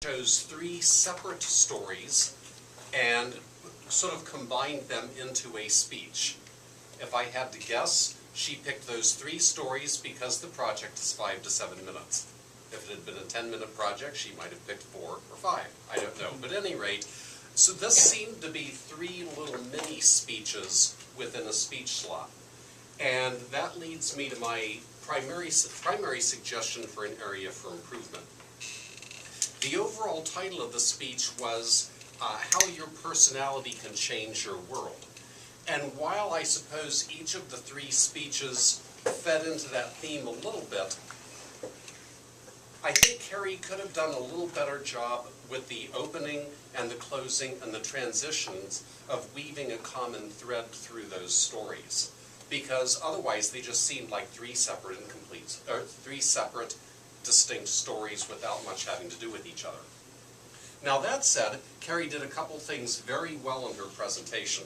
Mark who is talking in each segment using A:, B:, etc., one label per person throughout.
A: chose three separate stories and sort of combined them into a speech. If I had to guess, she picked those three stories because the project is 5 to 7 minutes. If it had been a 10-minute project, she might have picked 4 or 5. I don't know. But at any rate, so this seemed to be three little mini speeches within a speech slot. And that leads me to my primary suggestion for an area for improvement. The overall title of the speech was How Your Personality Can Change Your World. And while I suppose each of the three speeches fed into that theme a little bit, I think Carrie could have done a little better job with the opening and the closing and the transitions of weaving a common thread through those stories. Because otherwise they just seemed like three separate distinct stories without much having to do with each other. Now that said, Carrie did a couple things very well in her presentation.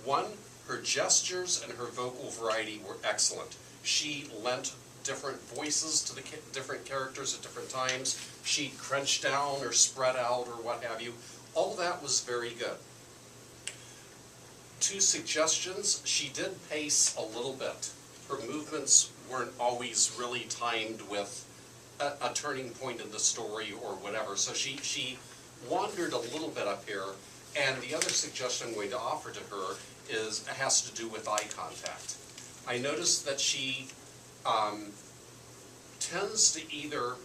A: One, her gestures and her vocal variety were excellent. She lent different voices to the different characters at different times. She crunched down or spread out or what have you. All that was very good. Two suggestions: she did pace a little bit. Her movements weren't always really timed with a turning point in the story or whatever, so she wandered a little bit up here. And the other suggestion I'm going to offer to her has to do with eye contact. I noticed that she tends to either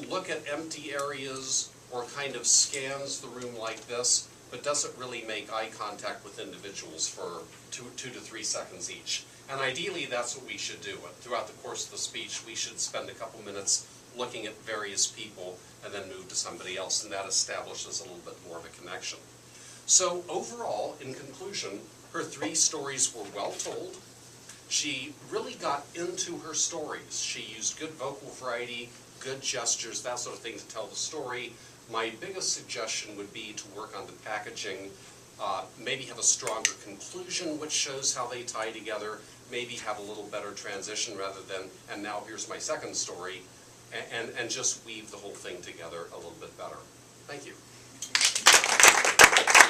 A: look at empty areas or kind of scans the room like this, but doesn't really make eye contact with individuals for 2 to 3 seconds each. And ideally that's what we should do. Throughout the course of the speech we should spend a couple minutes looking at various people and then move to somebody else, and that establishes a little bit more of a connection. So overall, in conclusion, her three stories were well told. She really got into her stories. She used good vocal variety, good gestures, that sort of thing to tell the story. My biggest suggestion would be to work on the packaging, maybe have a stronger conclusion which shows how they tie together, maybe have a little better transition rather than, and now here's my second story, and just weave the whole thing together a little bit better. Thank you.